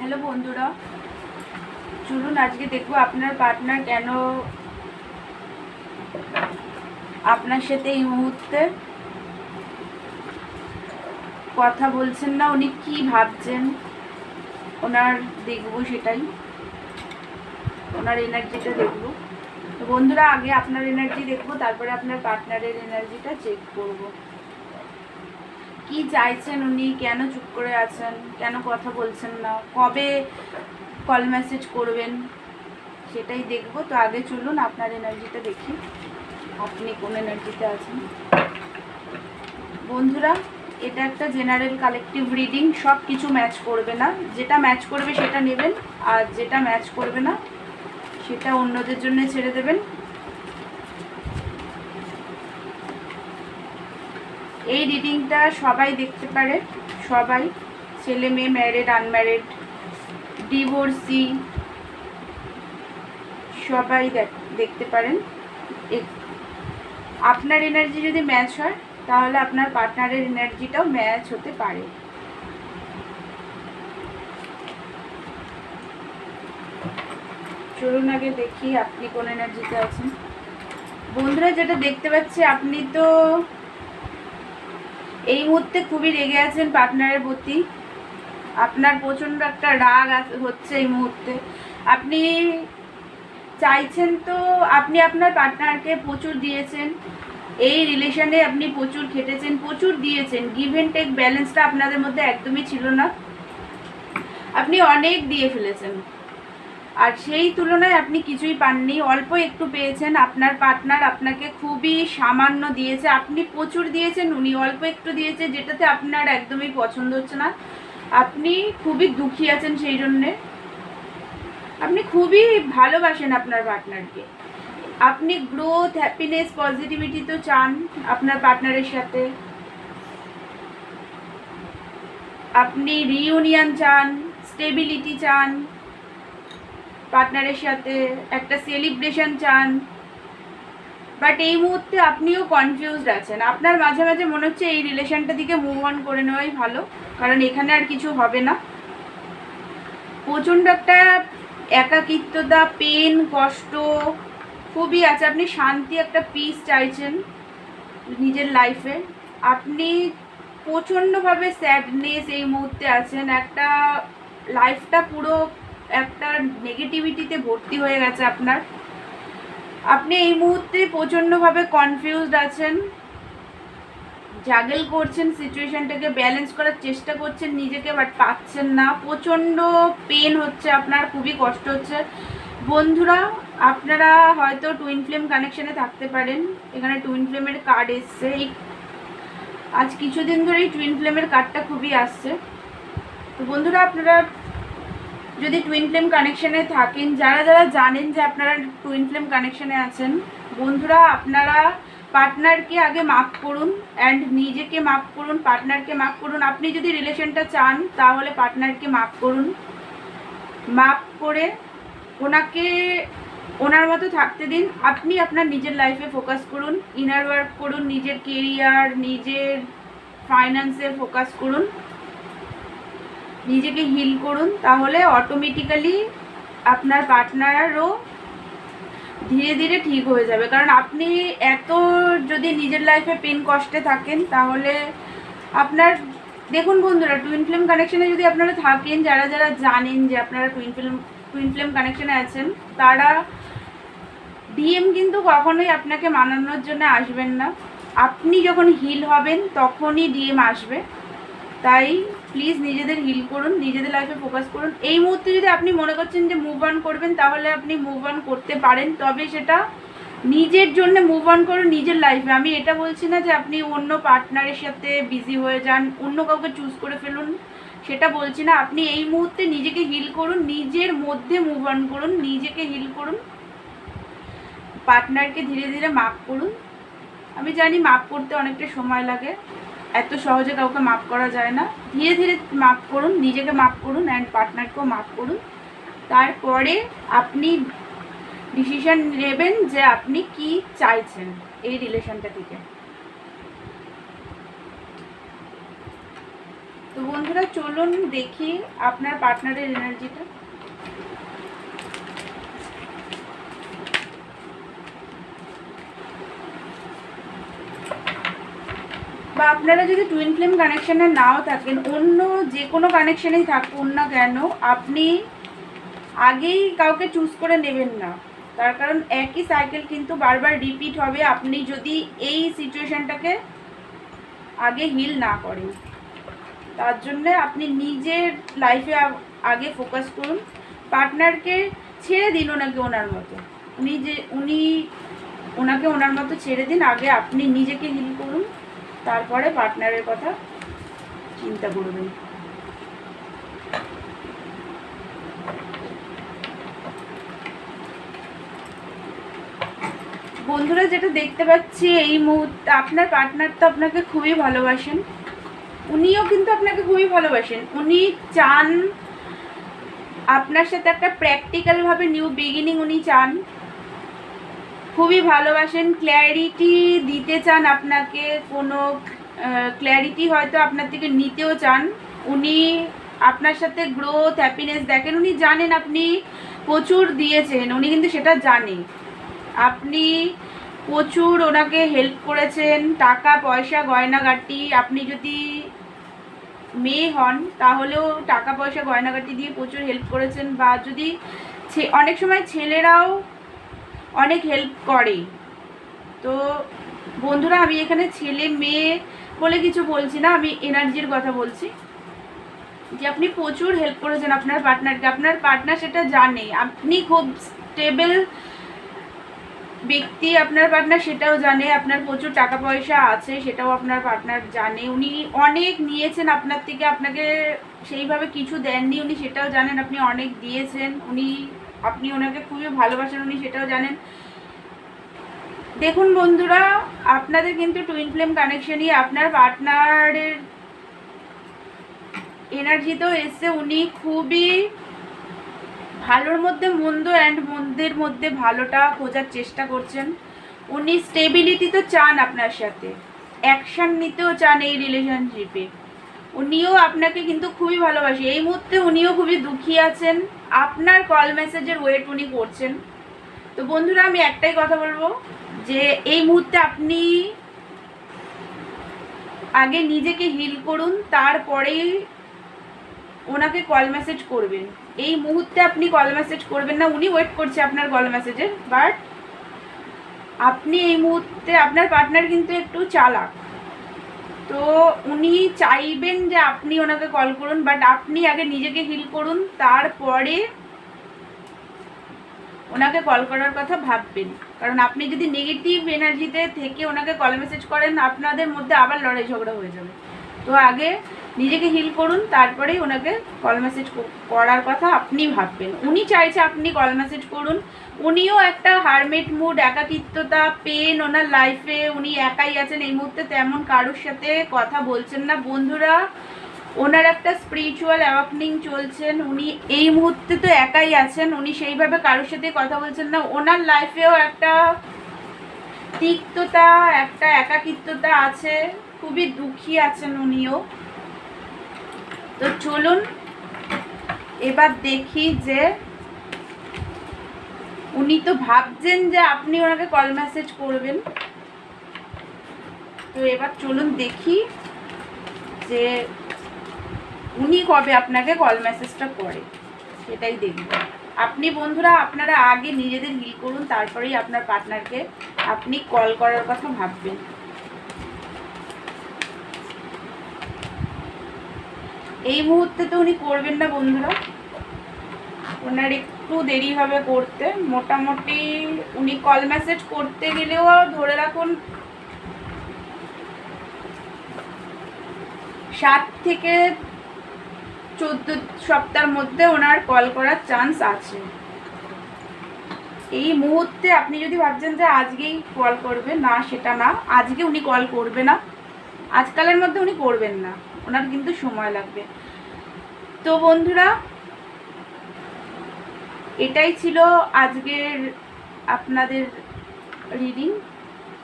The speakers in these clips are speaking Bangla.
হ্যালো বন্ধুরা, চলুন আজকে দেখব আপনার পার্টনার কেন আপনার সাথে এই মুহূর্তে কথা বলছেন না, উনি কি ভাবছেন ওনার দেখবো, সেটাই ওনার এনার্জিটা দেখবো। তো বন্ধুরা, আগে আপনার এনার্জি দেখবো, তারপরে আপনার পার্টনারের এনার্জিটা চেক করব। কি চাইছেন উনি, কেন চুপ করে আছেন, কেন কথা বলছেন না, কবে কল মেসেজ করবেন, সেটাই দেখবো। তো আগে চলুন আপনার এনার্জিটা দেখি, আপনি কোন এনার্জিতে আছেন। বন্ধুরা, এটা একটা জেনারেল কালেকটিভ রিডিং, সব কিছু ম্যাচ করবে না। যেটা ম্যাচ করবে সেটা নেবেন, আর যেটা ম্যাচ করবে না সেটা অন্যদের জন্য ছেড়ে দেবেন। এই রিডিংটা সবাই দেখতে পারে, সবাই, ছেলে মেয়ে, ম্যারিড, আনম্যারিড, ডিভোর্সি, সবাই দেখতে পারেন। আপনার এনার্জি যদি ম্যাচ হয় তাহলে আপনার পার্টনারের এনার্জিটাও ম্যাচ হতে পারে। চলুন আগে দেখি আপনি কোন এনার্জিতে আছেন। বন্ধুরা, যেটা দেখতে পাচ্ছি, আপনি তো এই মুহূর্তে খুবই রেগে আছেন পার্টনারের প্রতি। আপনার প্রচণ্ড একটা রাগ হচ্ছে এই মুহূর্তে। আপনি চাইছেন, তো আপনি আপনার পার্টনারকে প্রচুর দিয়েছেন, এই রিলেশনে আপনি প্রচুর খেটেছেন, প্রচুর দিয়েছেন। গিভ অ্যান্ড টেক ব্যালেন্সটা আপনাদের মধ্যে একদমই ছিল না, আপনি অনেক দিয়ে ফেলেছেন, আর সেই তুলনায় আপনি কিছুই পাননি, অল্প একটু পেয়েছেন। আপনার পার্টনার আপনাকে খুবই সামান্য দিয়েছে, আপনি প্রচুর দিয়েছেন, উনি অল্প একটু দিয়েছে, যেটাতে আপনার একদমই পছন্দ হচ্ছে না। আপনি খুবই দুঃখী আছেন, সেই জন্যে আপনি খুবই ভালোবাসেন আপনার পার্টনারকে। আপনি গ্রোথ, হ্যাপিনেস, পজিটিভিটি তো চান আপনার পার্টনারের সাথে। আপনি রিইউনিয়ন চান, স্টেবিলিটি চান, পার্টনারের সাথে একটা সেলিব্রেশন চান। বাট এই মুহূর্তে আপনিও কনফিউজড আছেন। আপনার মাঝে মাঝে মনে হচ্ছে এই রিলেশনটা দিকে মুভ অন করে নেওয়াই ভালো, কারণ এখানে আর কিছু হবে না। প্রচণ্ড একটা একাকিত্বতা, পেন, কষ্ট খুবই আছে। আপনি শান্তি, একটা পিস চাইছেন নিজের লাইফে। আপনি প্রচণ্ডভাবে স্যাডনেস এই মুহূর্তে আছেন, একটা লাইফটা পুরো একটা নেগেটিভিটিতে ভর্তি হয়ে গেছে আপনার। আপনি এই মুহূর্তে প্রচণ্ডভাবে কনফিউজড আছেন, জাগেল করছেন, সিচুয়েশনটাকে ব্যালেন্স করার চেষ্টা করছেন নিজেকে, বাট পাচ্ছেন না। প্রচণ্ড পেন হচ্ছে আপনার, খুবই কষ্ট হচ্ছে। বন্ধুরা, আপনারা হয়তো টুইন ফ্লেম কানেকশানে থাকতে পারেন। এখানে টুইন ফ্লেমের কার্ড এসছে, এই আজ কিছুদিন ধরেই টুইন ফ্লেমের কার্ডটা খুবই আসছে। তো বন্ধুরা, আপনারা যদি টুইন ফ্লেম কানেকশানে থাকেন, যারা যারা জানেন যে আপনারা টুইন ফ্লেম কানেকশানে আছেন, বন্ধুরা আপনারা পার্টনারকে আগে মাফ করুন, অ্যান্ড নিজেকে মাফ করুন, পার্টনারকে মাফ করুন। আপনি যদি রিলেশনটা চান তাহলে পার্টনারকে মাফ করুন, মাফ করে ওনাকে ওনার মতো থাকতে দিন। আপনি আপনার নিজের লাইফে ফোকাস করুন, ইনার ওয়ার্ক করুন, নিজের কেরিয়ার, নিজের ফাইন্যান্সে ফোকাস করুন, নিজেকে হিল করুন। তাহলে অটোমেটিক্যালি আপনার পার্টনারও ধীরে ধীরে ঠিক হয়ে যাবে। কারণ আপনি এত যদি নিজের লাইফে পেন কষ্টে থাকেন তাহলে আপনার, দেখুন বন্ধুরা, টুইন ফ্লেম কানেকশানে যদি আপনারা থাকেন, যারা যারা জানেন যে আপনারা টুইন ফ্লেম কানেকশানে আছেন, তারা ডিএম কিন্তু কখনোই আপনাকে মানানোর জন্য আসবেন না। আপনি যখন হিল হবেন তখনই ডিএম আসবে। তাই প্লিজ নিজেদের হিল করুন, নিজেদের লাইফে ফোকাস করুন। এই মুহূর্তে যদি আপনি মনে করছেন যে মুভ অন করবেন, তাহলে আপনি মুভ অন করতে পারেন, তবে সেটা নিজের জন্য মুভ অন করুন, নিজের লাইফে। আমি এটা বলছি না যে আপনি অন্য পার্টনারের সাথে বিজি হয়ে যান, অন্য কাউকে চুজ করে ফেলুন, সেটা বলছি না। আপনি এই মুহূর্তে নিজেকে হিল করুন, নিজের মধ্যে মুভ অন করুন, নিজেকে হিল করুন, পার্টনারকে ধীরে ধীরে মাফ করুন। আমি জানি মাফ করতে অনেকটা সময় লাগে, এত সহজে কাউকে মাফ করা যায় না। ধীরে ধীরে মাফ করুন, নিজেকে মাফ করুন, অ্যান্ড পার্টনারকেও মাফ করুন। তারপরে আপনি ডিসিশন নেবেন যে আপনি কি চাইছেন এই রিলেশনটা থেকে। তো বন্ধুরা চলুন দেখি আপনার পার্টনারের এনার্জিটা। বা আপনারা যদি টুইন ফ্লেম কানেকশানে নাও থাকেন, অন্য যে কোনো কানেকশানেই থাকুন না কেন, আপনি আগেই কাউকে চুজ করে নেবেন না। তার কারণ একই সাইকেল কিন্তু বারবার রিপিট হবে আপনি যদি এই সিচুয়েশানটাকে আগে হিল না করেন। তার জন্যে আপনি নিজের লাইফে আগে ফোকাস করুন। পার্টনারকে ছেড়ে দিন ওনাকে ওনার মতো, ওনাকে ওনার মতো ছেড়ে দিন। আগে আপনি নিজেকে হিল করুন, তারপরে পার্টনারের কথা চিন্তা করবেন। বন্ধুরা যেটা দেখতে পাচ্ছি এই মুহূর্তে, আপনার পার্টনার তো আপনাকে খুবই ভালোবাসেন, উনিও কিন্তু আপনাকে খুবই ভালোবাসেন। উনি চান আপনার সাথে একটা প্র্যাকটিক্যালভাবে নিউ বিগিনিং উনি চান, খুবই ভালোবাসেন, ক্ল্যারিটি দিতে চান আপনাকে, কোনো ক্ল্যারিটি হয়তো আপনার থেকে নিতেও চান। উনি আপনার সাথে গ্রোথ, হ্যাপিনেস দেখেন। উনি জানেন আপনি প্রচুর দিয়েছেন, উনি কিন্তু সেটা জানে। আপনি প্রচুর ওনাকে হেল্প করেছেন, টাকা পয়সা গয়নাগাটি। আপনি যদি মেয়ে হন তাহলেও টাকা পয়সা গয়নাগাটি দিয়ে প্রচুর হেল্প করেছেন। বা যদি অনেক সময় ছেলেরাও অনেক হেল্প করে। তো বন্ধুরা আমি এখানে ছেলে মেয়ে বলে কিছু বলছি না, আমি এনার্জির কথা বলছি যে আপনি প্রচুর হেল্প করেছেন আপনার পার্টনারকে। আপনার পার্টনার সেটা জানে আপনি খুব স্টেবল ব্যক্তি, আপনার পার্টনার সেটাও জানে। আপনার প্রচুর টাকা পয়সা আছে সেটাও আপনার পার্টনার জানে। উনি অনেক নিয়েছেন আপনার থেকে, আপনাকে সেইভাবে কিছু দেননি, উনি সেটাও জানেন। আপনি অনেক দিয়েছেন, আপনি ওনাকে খুবই ভালোবাসেন, উনি সেটাও জানেন। দেখুন বন্ধুরা, আপনাদের কিন্তু টুইন ফ্লেম কানেকশনই, আপনার পার্টনারের এনার্জিতেও এসছে। উনি খুবই ভালোর মধ্যে মন্দ অ্যান্ড মন্দের মধ্যে ভালোটা খোঁজার চেষ্টা করছেন। উনি স্টেবিলিটি তো চান আপনার সাথে, অ্যাকশান নিতেও চান এই রিলেশনশিপে। উনিও আপনাকে কিন্তু খুবই ভালোবাসে। এই মুহূর্তে উনিও খুবই দুঃখী আছেন, আপনার কল মেসেজের ওয়েট উনি করছেন। তো বন্ধুরা আমি একটাই কথা বলবো যে এই মুহূর্তে আপনি আগে নিজেকে হিল করুন, তারপরেই ওনাকে কল মেসেজ করবেন। এই মুহূর্তে আপনি কল মেসেজ করবেন না, উনি ওয়েট করছে আপনার কল মেসেজের। বাট আপনি এই মুহূর্তে, আপনার পার্টনার কিন্তু একটু চালাক, তো উনি চাইবেন যে আপনি ওনাকে কল করুন। বাট আপনি আগে নিজেকে হিল করুন, তারপরে ওনাকে কল করার কথা ভাববেন। কারণ আপনি যদি নেগেটিভ এনার্জিতে থেকে ওনাকে কল মেসেজ করেন, আপনাদের মধ্যে আবার লড়াই ঝগড়া হয়ে যাবে। তো আগে নিজেকে হিল করুন, তারপরেই ওনাকে কল মেসেজ করার কথা আপনি ভাববেন। উনি চাইছে আপনি কল মেসেজ করুন। উনিও একটা হারমেট মুড, একাকিত্বতা, পেন ওনার লাইফে, উনি একাই আছেন এই মুহূর্তে, তেমন কারোর সাথে কথা বলছেন না। বন্ধুরা ওনার একটা স্পিরিচুয়াল অ্যাওয়াকনিং চলছেন, উনি এই মুহূর্তে তো একাই আছেন, উনি সেইভাবে কারোর সাথে কথা বলছেন না। ওনার লাইফেও একটা তিক্ততা, একটা একাকিত্বতা আছে, খুবই দুঃখী আছেন উনিও। তো চলুন এবার দেখি যে উনি তো ভাবছেন যে আপনি ওনাকে কল মেসেজ করবেন। তো এবার চলুন দেখি যে উনি কবে আপনাকে কল মেসেজটা করে, সেটাই দেখব। আপনি বন্ধুরা আপনারা আগে নিজেদের হিল করুন, তারপরেই আপনার পার্টনারকে আপনি কল করার কথা ভাববেন। এই মুহূর্তে তো উনি করবেন না বন্ধুরা, ওনার একটু দেরি হবে করতে। মোটামুটি উনি কল মেসেজ করতে গেলেও ধরে রাখুন 7 থেকে 14 সপ্তাহের মধ্যে ওনার কল করার চান্স আছে। এই মুহূর্তে আপনি যদি ভাবছেন যে আজকেই কল করবে, না সেটা না, আজকে উনি কল করবে না, আজকালের মধ্যে উনি করবেন না, ওনার কিন্তু সময় লাগবে। তো বন্ধুরা এটাই ছিল আজকের আপনাদের রিডিং।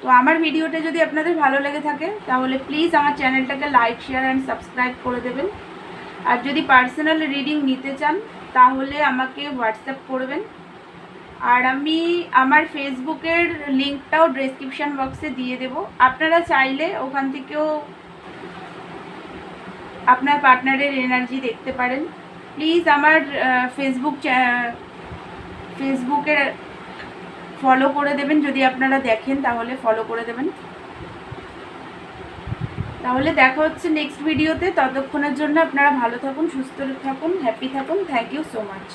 তো আমার ভিডিওটা যদি আপনাদের ভালো লেগে থাকে তাহলে প্লিজ আমার চ্যানেলটাকে লাইক, শেয়ার অ্যান্ড সাবস্ক্রাইব করে দেবেন। আর যদি পার্সোনাল রিডিং নিতে চান তাহলে আমাকে হোয়াটসঅ্যাপ করবেন। আর আমি আমার ফেসবুকের লিঙ্কটাও ডেসক্রিপশান বক্সে দিয়ে দেব, আপনারা চাইলে ওখান থেকেও আপনার পার্টনারের এনার্জি দেখতে পারেন। প্লিজ আমার ফেসবুকের ফলো করে দেবেন, যদি আপনারা দেখেন তাহলে ফলো করে দেবেন। তাহলে দেখা হচ্ছে নেক্সট ভিডিওতে। ততক্ষণের জন্য আপনারা ভালো থাকুন, সুস্থ থাকুন, হ্যাপি থাকুন। Thank you so much.